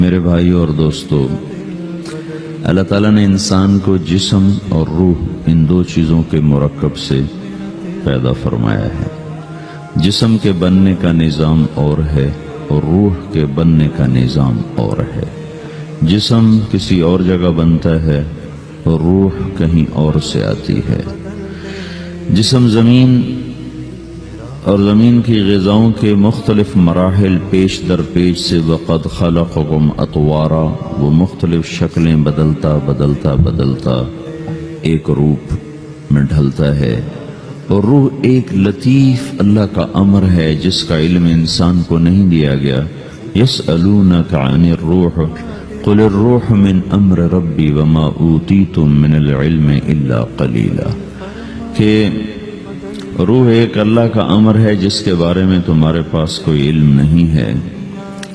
میرے بھائیو اور دوستو، اللہ تعالیٰ نے انسان کو جسم اور روح ان دو چیزوں کے مرکب سے پیدا فرمایا ہے۔ جسم کے بننے کا نظام اور ہے اور روح کے بننے کا نظام اور ہے۔ جسم کسی اور جگہ بنتا ہے اور روح کہیں اور سے آتی ہے۔ جسم زمین اور زمین کی غذاؤں کے مختلف مراحل پیش در پیش سے وقد خلقکم اطوارا، وہ مختلف شکلیں بدلتا بدلتا ایک روپ میں ڈھلتا ہے، اور روح ایک لطیف اللہ کا امر ہے جس کا علم انسان کو نہیں دیا گیا۔ یسألونک عن الروح قل الروح من امر ربی وما اوتیتم من العلم الا قلیلا، کہ روح ایک اللہ کا امر ہے جس کے بارے میں تمہارے پاس کوئی علم نہیں ہے،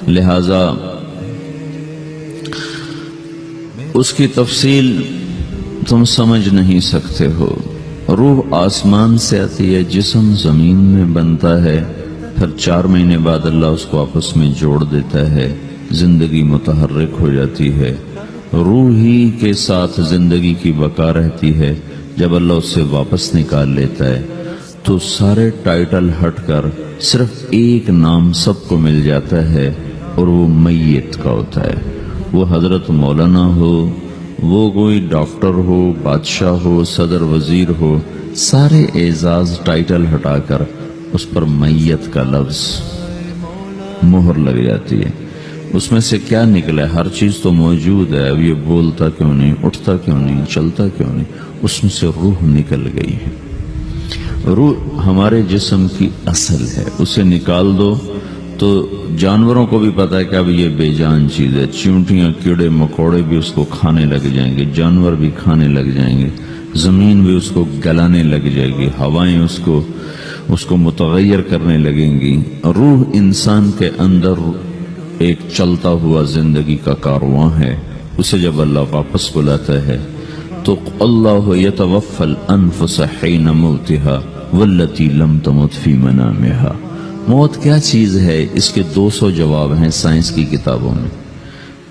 لہذا اس کی تفصیل تم سمجھ نہیں سکتے ہو۔ روح آسمان سے آتی ہے، جسم زمین میں بنتا ہے، پھر 4 مہینے بعد اللہ اس کو آپس میں جوڑ دیتا ہے، زندگی متحرک ہو جاتی ہے۔ روح ہی کے ساتھ زندگی کی بقا رہتی ہے۔ جب اللہ اس سے واپس نکال لیتا ہے تو سارے ٹائٹل ہٹ کر صرف ایک نام سب کو مل جاتا ہے، اور وہ میت کا ہوتا ہے۔ وہ حضرت مولانا ہو، وہ کوئی ڈاکٹر ہو، بادشاہ ہو، صدر وزیر ہو، سارے اعزاز ٹائٹل ہٹا کر اس پر میت کا لفظ مہر لگ جاتی ہے۔ اس میں سے کیا نکلا ہے؟ ہر چیز تو موجود ہے، اب یہ بولتا کیوں نہیں، اٹھتا کیوں نہیں، چلتا کیوں نہیں؟ اس میں سے روح نکل گئی ہے۔ روح ہمارے جسم کی اصل ہے، اسے نکال دو تو جانوروں کو بھی پتا ہے کہ اب یہ بے جان چیز ہے، چیونٹیاں کیڑے مکوڑے بھی اس کو کھانے لگ جائیں گے، جانور بھی کھانے لگ جائیں گے، زمین بھی اس کو گلانے لگ جائے گی، ہوائیں اس کو متغیر کرنے لگیں گی۔ روح انسان کے اندر ایک چلتا ہوا زندگی کا کارواں ہے۔ اسے جب اللہ واپس بلاتا ہے تو اللہ یتوفی الانفس حین موتها والتی لم تمت فی منامہا۔ موت کیا چیز ہے؟ اس کے 200 جواب ہیں سائنس کی کتابوں میں،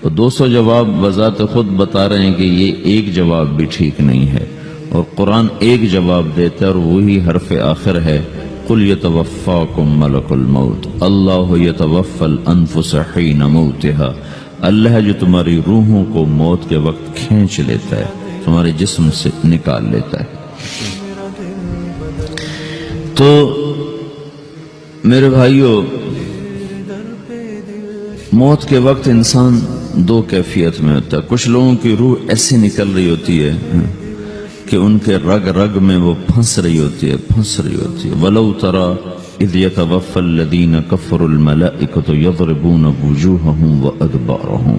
اور 200 جواب بذات خود بتا رہے ہیں کہ یہ ایک جواب بھی ٹھیک نہیں ہے، اور قرآن ایک جواب دیتا ہے اور وہی حرف آخر ہے، قل یتوفاکم ملک الموت اللہ یتوفی الانفس حین موتها۔ اللہ ہے جو تمہاری روحوں کو موت کے وقت کھینچ لیتا ہے، تمہارے جسم سے نکال لیتا ہے۔ تو میرے بھائیو، موت کے وقت انسان 2 کیفیت میں ہوتا ہے۔ کچھ لوگوں کی روح ایسی نکل رہی ہوتی ہے کہ ان کے رگ رگ میں وہ پھنس رہی ہوتی ہے۔ وَلَوْ تَرَى اِذْ يَتَوَفَّى الَّذِينَ كَفَرُوا الْمَلَائِكَةُ يَضْرِبُونَ وُجُوهَهُمْ وَأَدْبَارَهُمْ۔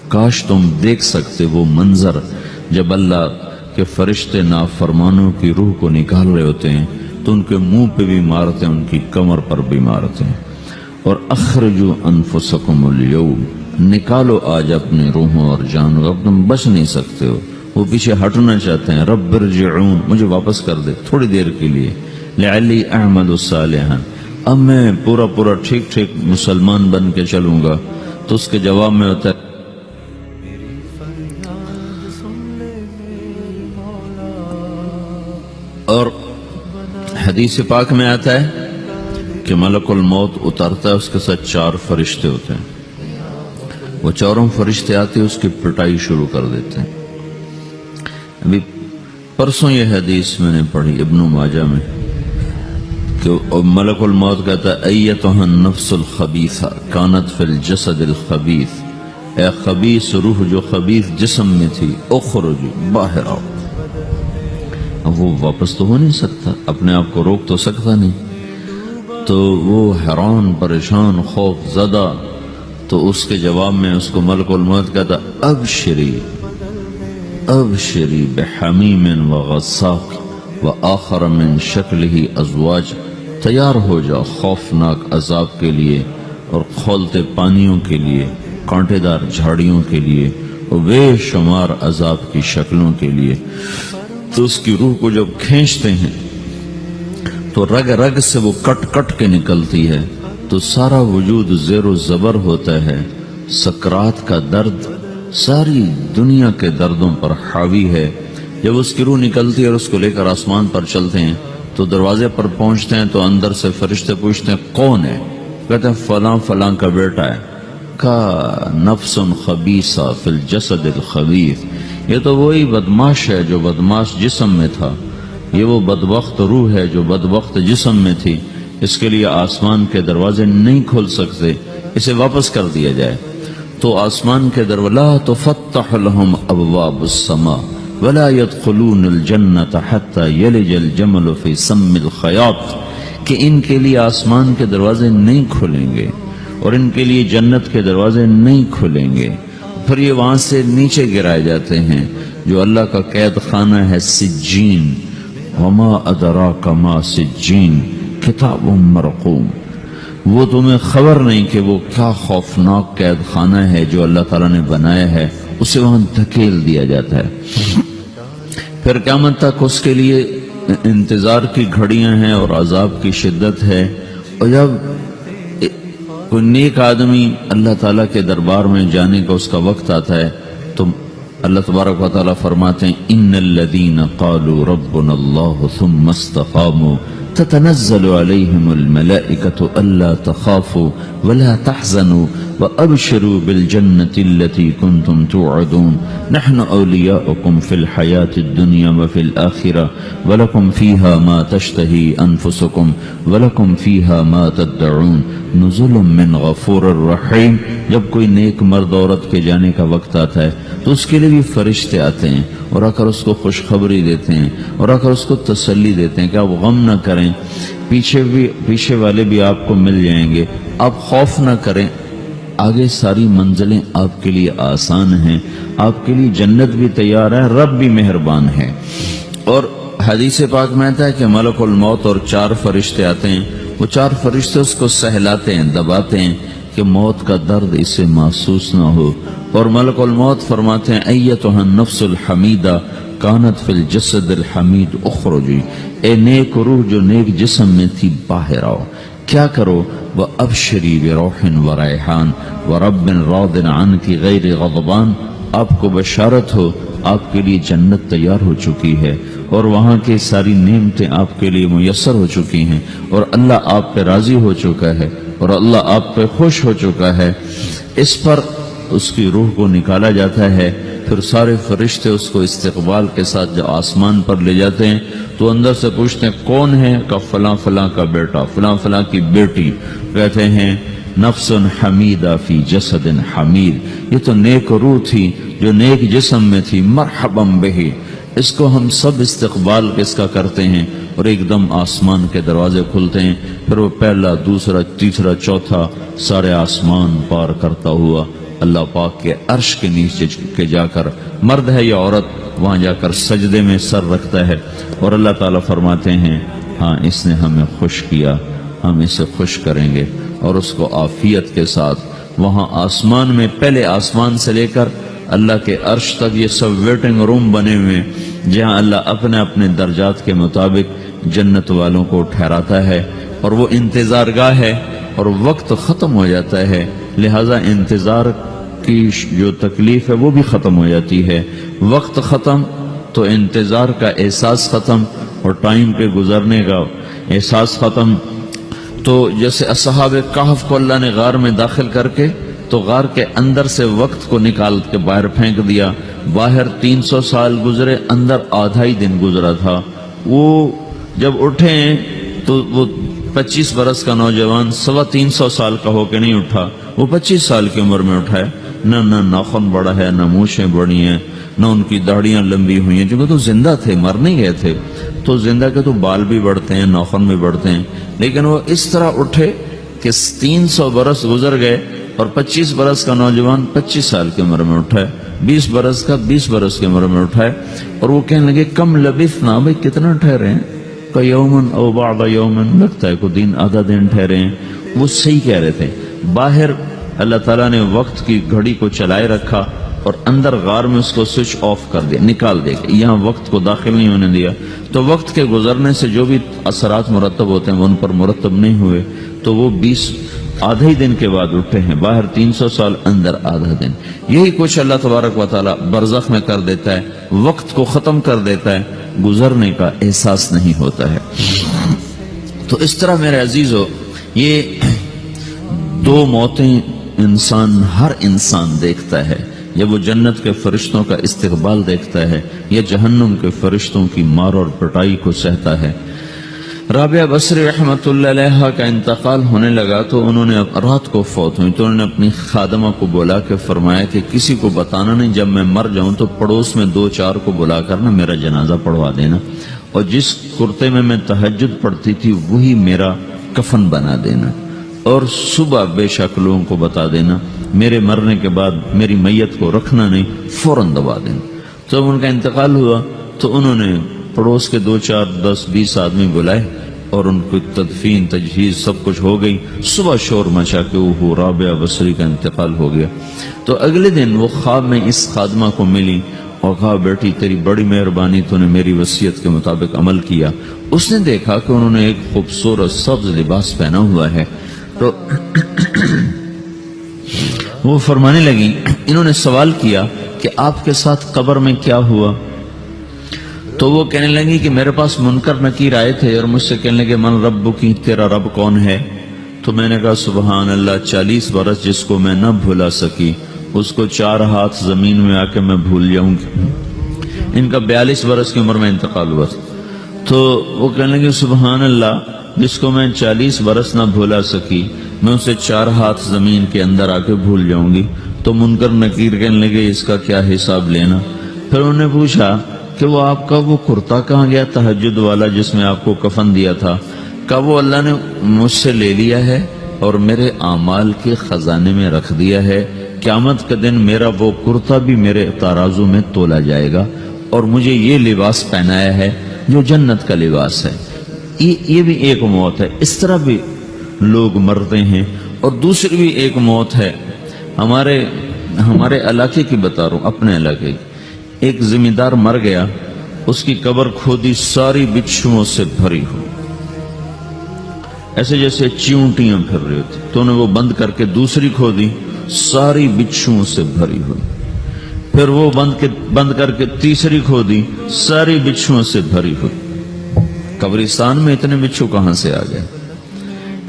کاش تم دیکھ سکتے وہ منظر جب اللہ کے فرشتے نافرمانوں کی روح کو نکال رہے ہوتے ہیں تو ان کے منہ پہ بھی مارتے ہیں، ان کی کمر پر بھی مارتے ہیں۔ اور اخرجوا انفسکم اليوم، نکالو آج اپنے روحوں اور جانوں، اب تم بچ نہیں سکتے ہو۔ وہ پیچھے ہٹنا چاہتے ہیں، رب ارجعون، مجھے واپس کر دے تھوڑی دیر کے لیے، لعلی اعمل صالحا، اب میں پورا ٹھیک مسلمان بن کے چلوں گا۔ تو اس کے جواب میں ہوتا ہے اور حدیث پاک میں آتا ہے کہ ملک الموت اترتا ہے، اس کے ساتھ 4 فرشتے ہوتے ہیں۔ وہ 4 فرشتے آتے اس کی پٹائی شروع کر دیتے ہیں۔ ابھی پرسوں یہ حدیث میں نے پڑھی ابن ماجہ میں کہ ملک الموت کہتا ہے ایتھا النفس الخبیثہ کانت فی الجسد الخبیث، اے خبیث روح جو خبیث جسم میں تھی، اخرج، باہر آؤ۔ اب وہ واپس تو ہو نہیں سکتا، اپنے آپ کو روک تو سکتا نہیں، تو وہ حیران پریشان خوف زدہ، تو اس کے جواب میں اس کو ملک الموت کہتا ابشری بحمیم وغساق وآخر من شکلہ ازواج، تیار ہو جاؤ خوفناک عذاب کے لیے اور کھولتے پانیوں کے لیے، کانٹے دار جھاڑیوں کے لیے، اور بے شمار عذاب کی شکلوں کے لیے۔ تو اس کی روح کو جب کھینچتے ہیں تو رگ رگ سے وہ کٹ کے نکلتی ہے، تو سارا وجود زیر و زبر ہوتا ہے، سکرات کا درد ساری دنیا کے دردوں پر حاوی ہے۔ جب اس کی روح نکلتی ہے اور اس کو لے کر آسمان پر چلتے ہیں تو دروازے پر پہنچتے ہیں تو اندر سے فرشتے پوچھتے ہیں کون ہے؟ کہتے ہیں فلاں فلاں کا بیٹا ہے۔ کا نفس خبیثہ فی الجسد الخبیث، یہ تو وہی بدماش ہے جو بدماش جسم میں تھا، یہ وہ بدبخت روح ہے جو بدبخت جسم میں تھی، اس کے لیے آسمان کے دروازے نہیں کھل سکتے، اسے واپس کر دیا جائے۔ تو آسمان کے دروازے لا تفتح لهم ابواب السماء ولا يدخلون الجنة حتى يلج الجمل في سم الخياط، کہ ان کے لیے آسمان کے دروازے نہیں کھلیں گے اور ان کے لیے جنت کے دروازے نہیں کھلیں گے، پھر یہ وہاں سے نیچے گرائے جاتے ہیں جو اللہ کا قید خانہ ہے سجین۔ وما ادراک ما سجین کتاب مرقوم، وہ تمہیں خبر نہیں کہ وہ کیا خوفناک قید خانہ ہے جو اللہ تعالیٰ نے بنایا ہے، اسے وہاں دھکیل دیا جاتا ہے۔ پھر قیامت تک اس کے لیے انتظار کی گھڑیاں ہیں اور عذاب کی شدت ہے۔ اور جب کوئی نیک آدمی اللہ تعالیٰ کے دربار میں جانے کا اس کا وقت آتا ہے تو اللہ تبارک و تعالیٰ فرماتے ہیں ان الذین قالوا ربنا اللہ ثم استقاموا تتنزل علیہم الملائکۃ الا تخافوا ولا تحزنوا وابشروا بالجنة التي كنتم توعدون نحن اولیاؤکم فی الحیاة الدنیا وفی الآخرة ولکم فیہا ما تشتہی انفسکم ولکم فیہا ما تدعون نزل من غفور الرحیم۔ جب کوئی نیک مرد عورت کے جانے کا وقت آتا ہے تو اس کے لیے بھی فرشتے آتے ہیں اور آ کر اس کو خوشخبری دیتے ہیں اور آ کر اس کو تسلی دیتے ہیں کہ آپ غم نہ کریں، پیچھے والے بھی آپ کو مل جائیں گے، آپ خوف نہ کریں، آگے ساری منزلیں آپ کے لیے آسان ہیں، آپ کے لیے جنت بھی تیار ہے، رب بھی مہربان ہے۔ اور حدیث پاک میں آتا ہے کہ ملک الموت اور 4 فرشتے آتے ہیں، وہ 4 فرشتے اس کو سہلاتے ہیں، دباتے ہیں کہ موت کا درد اسے محسوس نہ ہو، اور ملک الموت فرماتے ہیں ایتھا النفس الحمیدہ کانت فی الجسد الحمید اخرجی، اے نیک روح جو نیک جسم میں تھی باہر آؤ، کیا کرو؟ وَأَبْشِرِي بِرَوْحٍ وَرَيْحَانٍ وَرَبٍّ رَاضٍ عَنْكِ غَيْرِ غَضْبَانٍ، آپ کو بشارت ہو آپ کے لیے جنت تیار ہو چکی ہے اور وہاں کی ساری نعمتیں آپ کے لیے میسر ہو چکی ہیں اور اللہ آپ پہ راضی ہو چکا ہے اور اللہ آپ پہ خوش ہو چکا ہے۔ اس پر اس کی روح کو نکالا جاتا ہے، پھر سارے فرشتے اس کو استقبال کے ساتھ جب آسمان پر لے جاتے ہیں تو اندر سے پوچھتے ہیں کون ہے؟ کہ فلاں فلاں کا بیٹا، فلاں فلاں کی بیٹی۔ کہتے ہیں نفس حمیدہ فی جسد حمید، یہ تو نیک روح تھی جو نیک جسم میں تھی، مرحبا بہ، اس کو ہم سب استقبال کس کا کرتے ہیں، اور ایک دم آسمان کے دروازے کھلتے ہیں، پھر وہ پہلا دوسرا تیسرا چوتھا سارے آسمان پار کرتا ہوا اللہ پاک کے عرش کے نیچے کے جا کر، مرد ہے یا عورت، وہاں جا کر سجدے میں سر رکھتا ہے اور اللہ تعالیٰ فرماتے ہیں ہاں اس نے ہمیں خوش کیا، ہم اسے خوش کریں گے، اور اس کو عافیت کے ساتھ وہاں آسمان میں، پہلے آسمان سے لے کر اللہ کے عرش تک یہ سب ویٹنگ روم بنے ہوئے جہاں اللہ اپنے اپنے درجات کے مطابق جنت والوں کو ٹھہراتا ہے، اور وہ انتظار گاہ ہے اور وقت ختم ہو جاتا ہے، لہذا انتظار کی جو تکلیف ہے وہ بھی ختم ہو جاتی ہے۔ وقت ختم تو انتظار کا احساس ختم اور ٹائم پہ گزرنے کا احساس ختم۔ تو جیسے اصحاب کہف کو اللہ نے غار میں داخل کر کے تو غار کے اندر سے وقت کو نکال کے باہر پھینک دیا، باہر 300 سال گزرے، اندر آدھا ہی دن گزرا تھا۔ وہ جب اٹھے تو وہ 25 برس کا نوجوان 350 سال کا ہو کے نہیں اٹھا، وہ 25 سال کی عمر میں اٹھا ہے، نہ ناخن بڑا ہے، نہ مونچھیں بڑی ہیں، نہ ان کی داڑیاں لمبی ہوئی ہیں، کیونکہ تو زندہ تھے، مر نہیں گئے تھے، تو زندہ کے تو بال بھی بڑھتے ہیں، ناخن بھی بڑھتے ہیں، لیکن وہ اس طرح اٹھے کہ 300 برس گزر گئے اور 25 برس کا نوجوان 25 سال کی عمر میں اٹھا ہے، 20 برس کا 20 برس کی عمر میں اٹھا ہے، اور وہ کہنے لگے کم لبثنا، بھائی کتنا ٹھہرے ہیں؟ کہ یومن او بعد یومن، لگتا ہے کوئی دن آدھا دن ٹھہرے ہیں۔ وہ صحیح کہہ رہے تھے، باہر اللہ تعالیٰ نے وقت کی گھڑی کو چلائے رکھا اور اندر غار میں اس کو سوئچ آف کر دیا، نکال دیا، یہاں وقت کو داخل نہیں ہونے دیا، تو وقت کے گزرنے سے جو بھی اثرات مرتب ہوتے ہیں وہ ان پر مرتب نہیں ہوئے، تو وہ آدھے ہی دن کے بعد اٹھے ہیں، باہر 300 سال، اندر آدھا دن. یہی کچھ اللہ تبارک و تعالی برزخ میں کر دیتا ہے، وقت کو ختم کر دیتا ہے، گزرنے کا احساس نہیں ہوتا ہے. تو اس طرح میرے عزیزو، یہ دو موتیں ہر انسان دیکھتا ہے. جب وہ جنت کے فرشتوں کا استقبال دیکھتا ہے یا جہنم کے فرشتوں کی مار اور پٹائی کو سہتا ہے. رابعہ بصری رحمت اللہ علیہ کا انتقال ہونے لگا تو انہوں نے رات کو فوت ہوئی تو انہوں نے اپنی خادمہ کو بولا کہ فرمایا کہ کسی کو بتانا نہیں، جب میں مر جاؤں تو پڑوس میں 2-4 کو بلا کر نا میرا جنازہ پڑھوا دینا، اور جس کرتے میں تہجد پڑھتی تھی وہی میرا کفن بنا دینا، اور صبح بے شک لوگوں کو بتا دینا، میرے مرنے کے بعد میری میت کو رکھنا نہیں، فوراً دبا دینا. جب ان کا انتقال ہوا تو انہوں نے پڑوس کے 2-4-10-20 آدمی بلائے اور ان کو تدفین تجہیز سب کچھ ہو گئی. صبح شور مچا کہ وہ رابعہ بصری کا انتقال ہو گیا. تو اگلے دن وہ خواب میں اس خادمہ کو ملی اور کہا بیٹی تیری بڑی مہربانی، تو نے میری وصیت کے مطابق عمل کیا. اس نے دیکھا کہ انہوں نے ایک خوبصورت سبز لباس پہنا ہوا ہے. تو وہ فرمانے لگی، انہوں نے سوال کیا کہ آپ کے ساتھ قبر میں کیا ہوا؟ تو وہ کہنے لگی کہ میرے پاس منکر نکیر آئے تھے اور مجھ سے کہنے لگے من رب کی، تیرا رب کون ہے؟ تو میں نے کہا سبحان اللہ، 40 برس جس کو میں نہ بھولا سکی اس کو 4 ہاتھ زمین میں آ کے میں بھول جاؤں گی. ان کا 42 برس کی عمر میں انتقال ہوا تھا. تو وہ کہنے لگے سبحان اللہ، جس کو میں 40 برس نہ بھولا سکی میں اسے 4 ہاتھ زمین کے اندر آ کے بھول جاؤں گی. تو منکر نکیر کہنے لگے اس کا کیا حساب لینا؟ پھر انہوں نے پوچھا کہ وہ آپ کا وہ کرتا کہاں گیا تہجد والا جس میں آپ کو کفن دیا تھا؟ کہا وہ اللہ نے مجھ سے لے لیا ہے اور میرے اعمال کے خزانے میں رکھ دیا ہے. قیامت کے دن میرا وہ کرتا بھی میرے ترازو میں تولا جائے گا اور مجھے یہ لباس پہنایا ہے جو جنت کا لباس ہے. یہ بھی ایک موت ہے. اس طرح بھی لوگ مرتے ہیں. اور دوسری بھی ایک موت ہے، ہمارے علاقے کی بتا رہا ہوں، اپنے علاقے کی. ایک ذمہ دار مر گیا، اس کی قبر کھودی، ساری بچھوؤں سے بھری ہو، ایسے جیسے چیونٹیاں پھر رہی ہوتی. تو انہیں وہ بند کر کے دوسری کھودی، ساری بچھوؤں سے بھری ہوئی. پھر وہ بند کر کے تیسری کھودی، ساری بچھوؤں سے بھری ہوئی. قبرستان میں اتنے بچھو کہاں سے آ گئے؟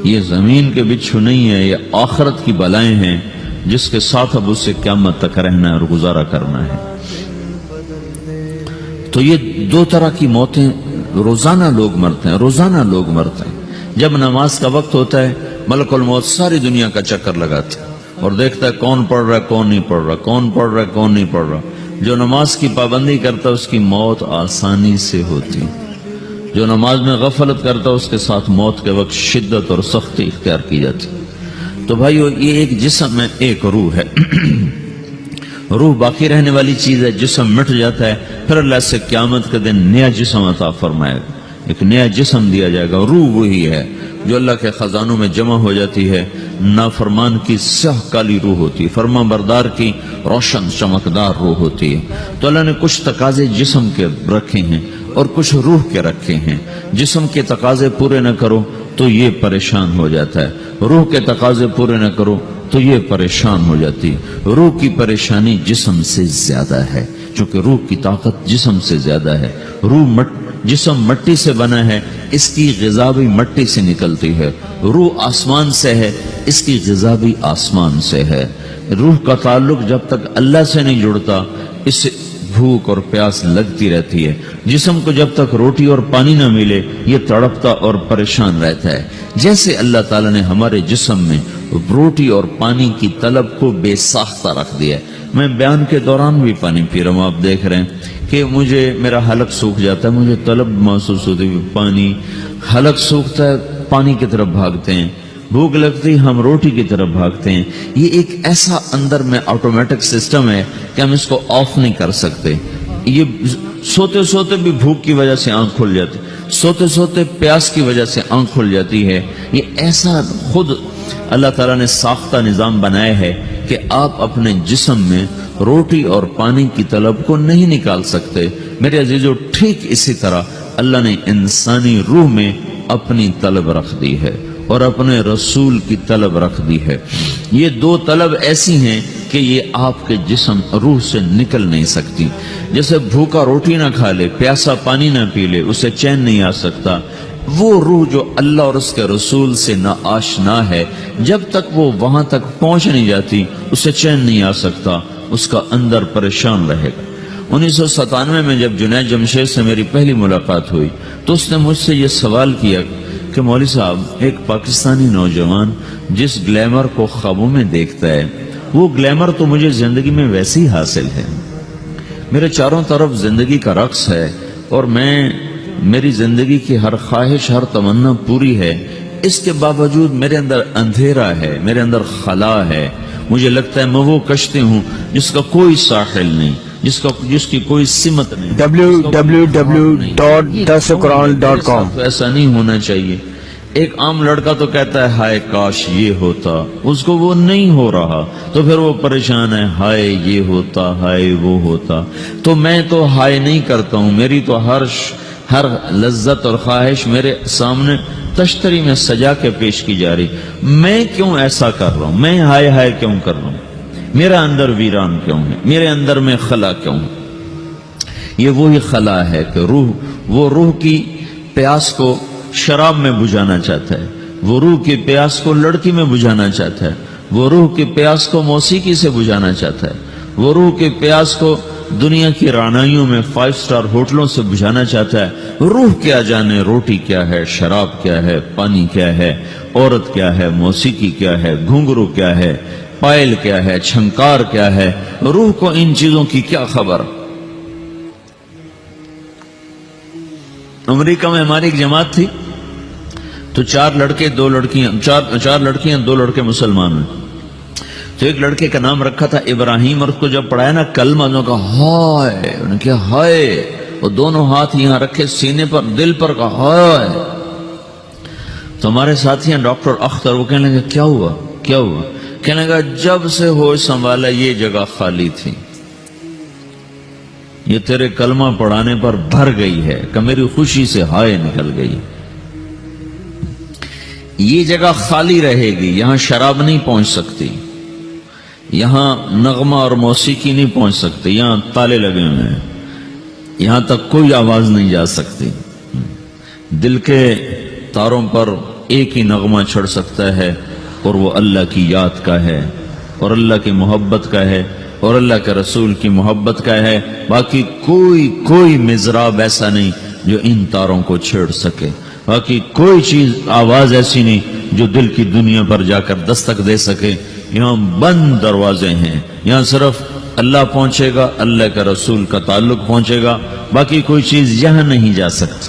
یہ زمین کے بچھو نہیں ہے، یہ آخرت کی بلائیں ہیں جس کے ساتھ اب اسے قیامت تک رہنا ہے اور گزارا کرنا ہے. تو یہ 2 طرح کی موتیں روزانہ لوگ مرتے ہیں، روزانہ لوگ مرتے ہیں. جب نماز کا وقت ہوتا ہے ملک الموت ساری دنیا کا چکر لگاتا ہے اور دیکھتا ہے کون پڑھ رہا ہے کون نہیں پڑھ رہا، کون پڑھ رہا ہے کون نہیں پڑھ رہا. جو نماز کی پابندی کرتا ہے اس کی موت آسانی سے ہوتی، جو نماز میں غفلت کرتا ہے اس کے ساتھ موت کے وقت شدت اور سختی اختیار کی جاتی. تو بھائیو، یہ ایک جسم میں ایک روح ہے. روح باقی رہنے والی چیز ہے، جسم مٹ جاتا ہے، پھر اللہ سے قیامت کے دن نیا جسم عطا فرمائے گا، ایک نیا جسم دیا جائے گا. روح وہی ہے جو اللہ کے خزانوں میں جمع ہو جاتی ہے. نافرمان کی سیاہ کالی روح ہوتی ہے، فرما بردار کی روشن چمکدار روح ہوتی ہے. تو اللہ نے کچھ تقاضے جسم کے رکھے ہیں اور کچھ روح کے رکھے ہیں. جسم کے تقاضے پورے نہ کرو تو یہ پریشان ہو جاتا ہے، روح کے تقاضے پورے نہ کرو تو یہ پریشان ہو جاتی. روح کی پریشانی جسم سے زیادہ ہے چونکہ روح کی طاقت جسم سے زیادہ ہے. جسم مٹی سے بنا ہے، اس کی غذا بھی مٹی سے نکلتی ہے. روح آسمان سے ہے، اس کی غذا بھی آسمان سے ہے. روح کا تعلق جب تک اللہ سے نہیں جڑتا اس سے بھوک اور پیاس لگتی رہتی ہے. جسم کو جب تک روٹی اور پانی نہ ملے یہ تڑپتا اور پریشان رہتا ہے. جیسے اللہ تعالیٰ نے ہمارے جسم میں روٹی اور پانی کی طلب کو بے ساختہ رکھ دیا ہے. میں بیان کے دوران بھی پانی پی رہا ہوں، آپ دیکھ رہے ہیں کہ میرا حلق سوکھ جاتا ہے، مجھے طلب محسوس ہوتی ہے پانی. حلق سوکھتا ہے پانی کی طرف بھاگتے ہیں، بھوک لگتی ہم روٹی کی طرف بھاگتے ہیں. یہ ایک ایسا اندر میں آٹومیٹک سسٹم ہے کہ ہم اس کو آف نہیں کر سکتے. یہ سوتے سوتے بھی بھوک کی وجہ سے آنکھ کھل جاتی، سوتے سوتے پیاس کی وجہ سے آنکھ کھل جاتی ہے. یہ ایسا خود اللہ تعالیٰ نے ساختہ نظام بنایا ہے کہ آپ اپنے جسم میں روٹی اور پانی کی طلب کو نہیں نکال سکتے. میرے عزیزو، ٹھیک اسی طرح اللہ نے انسانی روح میں اپنی طلب رکھ دی ہے. اور اپنے رسول کی طلب رکھ دی ہے۔ یہ دو طلب ایسی ہیں کہ یہ آپ کے جسم روح سے نکل نہیں سکتی۔ جیسے بھوکا روٹی نہ کھا لے، پیاسا پانی نہ پی لے، اسے چین نہیں آ سکتا، وہ روح جو اللہ اور اس کے رسول سے نہ آشنا ہے، جب تک وہ وہاں تک پہنچ نہیں جاتی اسے چین نہیں آ سکتا، اس کا اندر پریشان رہے گا۔ 1997 میں جب جنید جمشید سے میری پہلی ملاقات ہوئی تو اس نے مجھ سے یہ سوال کیا کہ مولوی صاحب، ایک پاکستانی نوجوان جس گلیمر کو خوابوں میں دیکھتا ہے، وہ گلیمر تو مجھے زندگی میں ویسے ہی حاصل ہے، میرے چاروں طرف زندگی کا رقص ہے، اور میری زندگی کی ہر خواہش، ہر تمنا پوری ہے، اس کے باوجود میرے اندر اندھیرا ہے، میرے اندر خلا ہے، مجھے لگتا ہے میں وہ کشتی ہوں جس کا کوئی ساحل نہیں، جس کی کوئی سمت نہیں۔ www.dasquran.com تو ایسا نہیں ہونا چاہیے۔ ایک عام لڑکا تو کہتا ہے ہائے کاش یہ ہوتا، اس کو وہ نہیں ہو رہا تو پھر وہ پریشان ہے، ہائے یہ ہوتا، ہائے وہ ہوتا۔ تو میں تو ہائے نہیں کرتا ہوں، میری تو ہر لذت اور خواہش میرے سامنے تشتری میں سجا کے پیش کی جا رہی، میں کیوں ایسا کر رہا ہوں؟ میں ہائے ہائے کیوں کر رہا ہوں؟ میرا اندر ویران کیوں ہے؟ میرے اندر میں خلا کیوں ہے؟ یہ وہی خلا ہے کہ وہ روح کی پیاس کو شراب میں بجھانا چاہتا ہے، وہ روح کی پیاس کو لڑکی میں بجھانا چاہتا ہے، وہ روح کی پیاس کو موسیقی سے بجھانا چاہتا ہے، وہ روح کی پیاس کو دنیا کی رعنائیوں میں 5 اسٹار ہوٹلوں سے بجھانا چاہتا ہے۔ روح کیا جانے روٹی کیا ہے، شراب کیا ہے، پانی کیا ہے، عورت کیا ہے، موسیقی کیا ہے، گھنگرو کیا ہے، پائل کیا ہے، چھنکار کیا ہے، روح کو ان چیزوں کی کیا خبر؟ امریکہ میں ہماری ایک جماعت تھی تو 4 لڑکیاں 2 لڑکے مسلمان ہیں، تو ایک لڑکے کا نام رکھا تھا ابراہیم، اور اس کو جب پڑھایا نا کلمہ، انہوں نے کہا ہائے، انہوں نے کہا ہائے، اور دونوں ہاتھ یہاں رکھے سینے پر، دل پر، کہا ہائے۔ تو ہمارے ساتھی ہیں ڈاکٹر اختر، وہ کہنے لگے کیا ہوا کیا ہوا؟ کہنے لگا جب سے ہوش سنبھالا یہ جگہ خالی تھی، یہ تیرے کلمہ پڑھانے پر بھر گئی ہے کہ میری خوشی سے ہائے نکل گئی۔ یہ جگہ خالی رہے گی، یہاں شراب نہیں پہنچ سکتی، یہاں نغمہ اور موسیقی نہیں پہنچ سکتی، یہاں تالے لگے ہوئے ہیں، یہاں تک کوئی آواز نہیں جا سکتی۔ دل کے تاروں پر ایک ہی نغمہ چڑھ سکتا ہے، اور وہ اللہ کی یاد کا ہے، اور اللہ کی محبت کا ہے، اور اللہ کے رسول کی محبت کا ہے۔ باقی کوئی مضراب ایسا نہیں جو ان تاروں کو چھیڑ سکے، باقی کوئی چیز، آواز ایسی نہیں جو دل کی دنیا پر جا کر دستک دے سکے۔ یہاں بند دروازے ہیں، یہاں صرف اللہ پہنچے گا، اللہ کے رسول کا تعلق پہنچے گا، باقی کوئی چیز یہاں نہیں جا سکتی۔